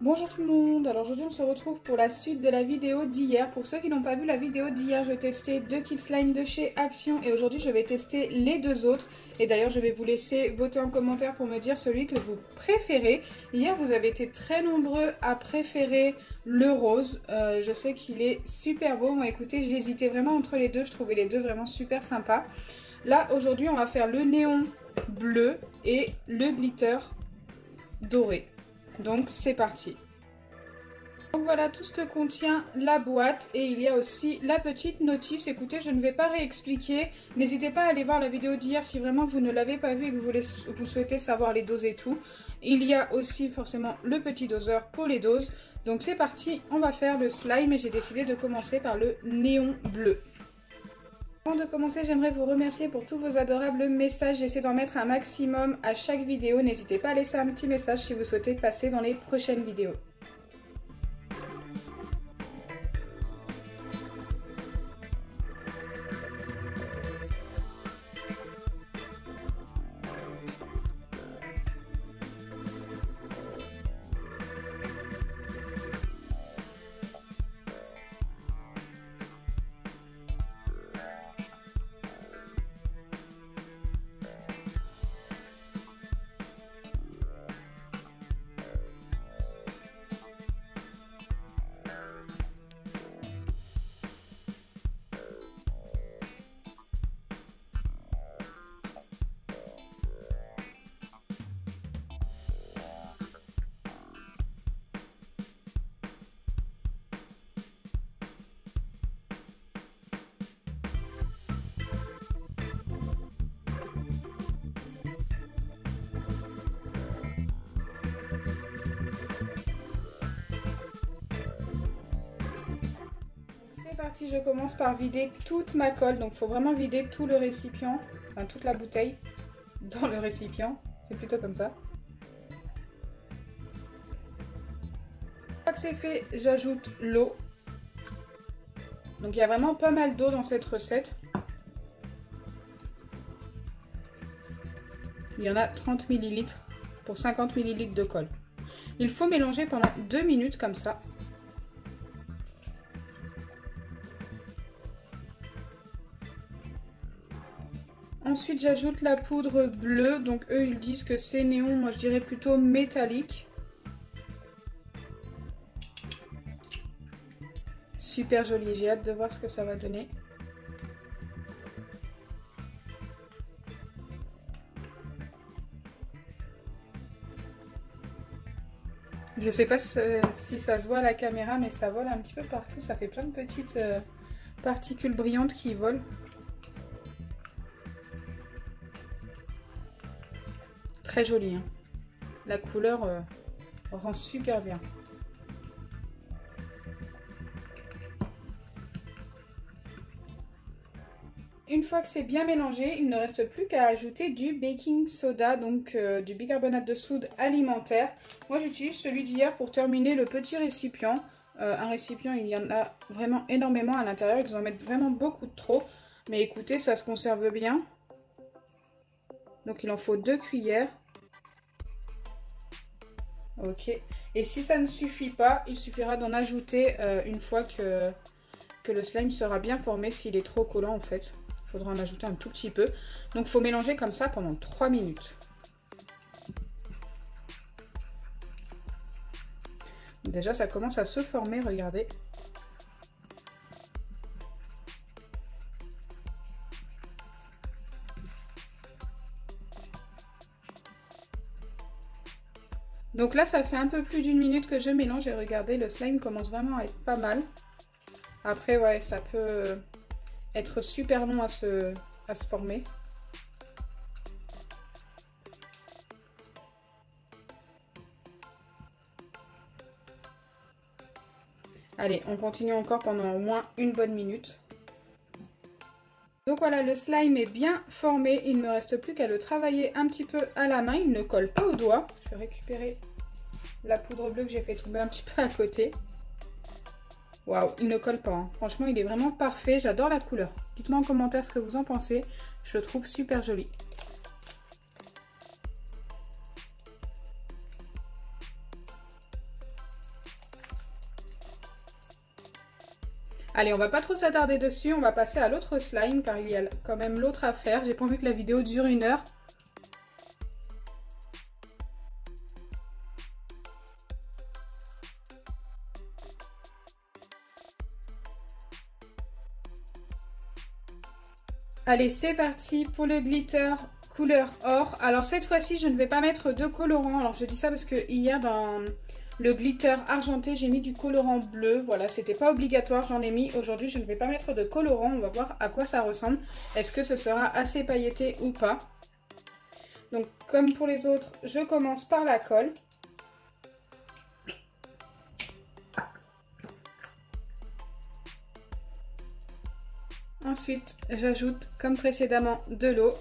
Bonjour tout le monde, alors aujourd'hui on se retrouve pour la suite de la vidéo d'hier. Pour ceux qui n'ont pas vu la vidéo d'hier, je testais 2 kits slime de chez Action et aujourd'hui je vais tester les deux autres. Et d'ailleurs je vais vous laisser voter en commentaire pour me dire celui que vous préférez. Hier vous avez été très nombreux à préférer le rose, je sais qu'il est super beau. Moi écoutez, j'hésitais vraiment entre les deux, je trouvais les deux vraiment super sympas. Là aujourd'hui on va faire le néon bleu et le glitter doré. Donc c'est parti. Donc voilà tout ce que contient la boîte et il y a aussi la petite notice. Écoutez, je ne vais pas réexpliquer. N'hésitez pas à aller voir la vidéo d'hier si vraiment vous ne l'avez pas vue et que vous souhaitez savoir les doses et tout. Il y a aussi forcément le petit doseur pour les doses. Donc c'est parti, on va faire le slime et j'ai décidé de commencer par le néon bleu. Avant de commencer, j'aimerais vous remercier pour tous vos adorables messages. J'essaie d'en mettre un maximum à chaque vidéo. N'hésitez pas à laisser un petit message si vous souhaitez passer dans les prochaines vidéos. C'est parti, je commence par vider toute ma colle. Donc il faut vraiment vider tout le récipient, enfin toute la bouteille dans le récipient. C'est plutôt comme ça. Une fois que c'est fait, j'ajoute l'eau. Donc il y a vraiment pas mal d'eau dans cette recette. Il y en a 30 ml pour 50 ml de colle. Il faut mélanger pendant 2 minutes comme ça. Ensuite, j'ajoute la poudre bleue. Donc, eux, ils disent que c'est néon. Moi, je dirais plutôt métallique. Super joli. J'ai hâte de voir ce que ça va donner. Je sais pas si ça se voit à la caméra, mais ça vole un petit peu partout. Ça fait plein de petites particules brillantes qui volent. Très joli, hein. La couleur rend super bien. Une fois que c'est bien mélangé, il ne reste plus qu'à ajouter du baking soda, donc du bicarbonate de soude alimentaire. Moi j'utilise celui d'hier pour terminer le petit récipient. Un récipient, il y en a vraiment énormément à l'intérieur, ils en mettent vraiment beaucoup de trop. Mais écoutez, ça se conserve bien. Donc il en faut 2 cuillères. Ok, et si ça ne suffit pas, il suffira d'en ajouter une fois que le slime sera bien formé. S'il est trop collant en fait, il faudra en ajouter un tout petit peu. Donc il faut mélanger comme ça pendant 3 minutes. Déjà ça commence à se former, regardez. Donc là, ça fait un peu plus d'1 minute que je mélange et regardez, le slime commence vraiment à être pas mal. Après, ouais, ça peut être super long à se former. Allez, on continue encore pendant au moins une bonne minute. Donc voilà, le slime est bien formé. Il ne me reste plus qu'à le travailler un petit peu à la main. Il ne colle pas aux doigts. Je vais récupérer la poudre bleue que j'ai fait tomber un petit peu à côté. Waouh, il ne colle pas, hein. Franchement, il est vraiment parfait. J'adore la couleur. Dites-moi en commentaire ce que vous en pensez. Je le trouve super joli. Allez, on va pas trop s'attarder dessus, on va passer à l'autre slime car il y a quand même l'autre à faire. J'ai pas envie que la vidéo dure 1 heure. Allez, c'est parti pour le glitter couleur or. Alors cette fois-ci, je ne vais pas mettre de colorant. Alors je dis ça parce que hier dans le glitter argenté, j'ai mis du colorant bleu. Voilà, c'était pas obligatoire, j'en ai mis. Aujourd'hui, je ne vais pas mettre de colorant. On va voir à quoi ça ressemble. Est-ce que ce sera assez pailleté ou pas? Donc comme pour les autres, je commence par la colle. Ensuite, j'ajoute, comme précédemment, de l'eau.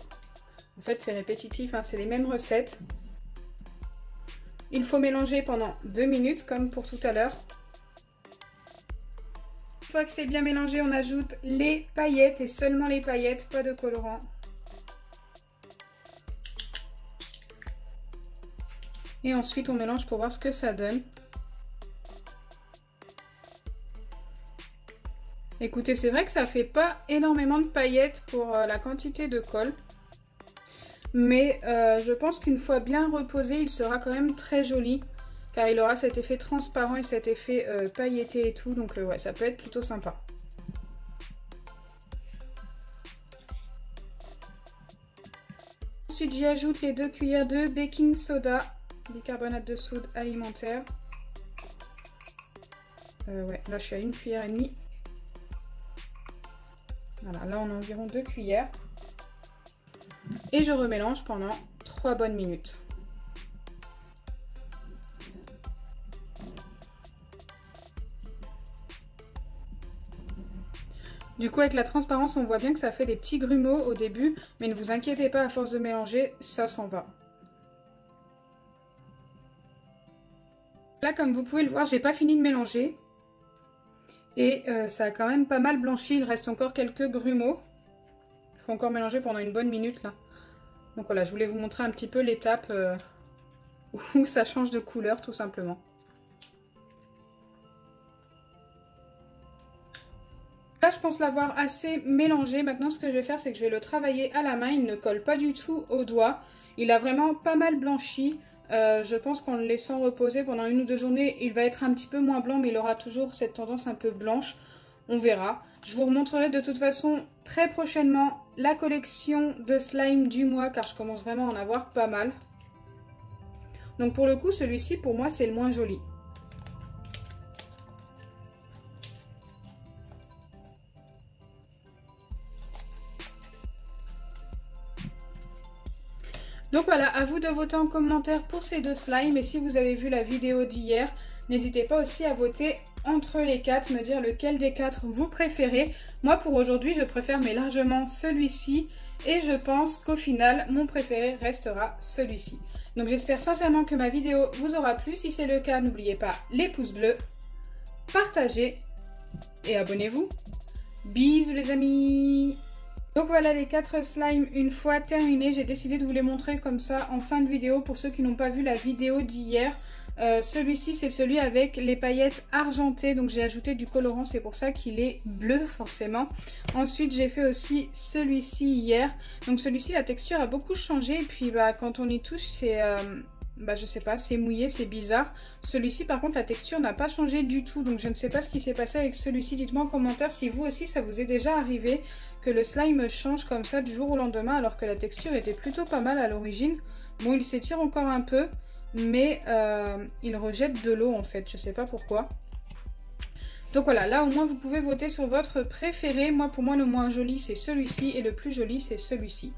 En fait, c'est répétitif, hein, c'est les mêmes recettes. Il faut mélanger pendant 2 minutes, comme pour tout à l'heure. Une fois que c'est bien mélangé, on ajoute les paillettes, et seulement les paillettes, pas de colorant. Et ensuite, on mélange pour voir ce que ça donne. Écoutez, c'est vrai que ça fait pas énormément de paillettes pour la quantité de colle. Mais je pense qu'une fois bien reposé, il sera quand même très joli. Car il aura cet effet transparent et cet effet pailleté et tout. Donc ouais, ça peut être plutôt sympa. Ensuite, j'y ajoute les 2 cuillères de baking soda, bicarbonate de soude alimentaire. Ouais, là je suis à 1,5 cuillère. Voilà, là on a environ 2 cuillères. Et je remélange pendant 3 bonnes minutes. Du coup, avec la transparence, on voit bien que ça fait des petits grumeaux au début. Mais ne vous inquiétez pas, à force de mélanger, ça s'en va. Là, comme vous pouvez le voir, j'ai pas fini de mélanger. Et ça a quand même pas mal blanchi, il reste encore quelques grumeaux. Il faut encore mélanger pendant une bonne minute là. Donc voilà, je voulais vous montrer un petit peu l'étape où ça change de couleur tout simplement. Là je pense l'avoir assez mélangé. Maintenant ce que je vais faire, c'est que je vais le travailler à la main. Il ne colle pas du tout au doigt. Il a vraiment pas mal blanchi. Je pense qu'en le laissant reposer pendant 1 ou 2 journées, il va être un petit peu moins blanc, mais il aura toujours cette tendance un peu blanche. On verra. Je vous remontrerai de toute façon très prochainement la collection de slime du mois, car je commence vraiment à en avoir pas mal. Donc pour le coup, celui-ci, pour moi, c'est le moins joli. Donc voilà, à vous de voter en commentaire pour ces 2 slimes. Et si vous avez vu la vidéo d'hier, n'hésitez pas aussi à voter entre les 4, me dire lequel des 4 vous préférez. Moi pour aujourd'hui, je préfère mais largement celui-ci. Et je pense qu'au final, mon préféré restera celui-ci. Donc j'espère sincèrement que ma vidéo vous aura plu. Si c'est le cas, n'oubliez pas les pouces bleus, partagez et abonnez-vous. Bisous les amis! Donc voilà les 4 slimes une fois terminés. J'ai décidé de vous les montrer comme ça en fin de vidéo pour ceux qui n'ont pas vu la vidéo d'hier. Celui-ci c'est celui avec les paillettes argentées, donc j'ai ajouté du colorant, c'est pour ça qu'il est bleu forcément. Ensuite j'ai fait aussi celui-ci hier. Donc celui-ci la texture a beaucoup changé et puis quand on y touche c'est... je sais pas, c'est mouillé, c'est bizarre. Celui-ci par contre la texture n'a pas changé du tout, donc je ne sais pas ce qui s'est passé avec celui-ci. Dites-moi en commentaire si vous aussi ça vous est déjà arrivé que le slime change comme ça du jour au lendemain alors que la texture était plutôt pas mal à l'origine. Bon, il s'étire encore un peu, mais il rejette de l'eau en fait, je sais pas pourquoi. Donc voilà, là au moins vous pouvez voter sur votre préféré. Moi pour moi le moins joli c'est celui-ci et le plus joli c'est celui-ci.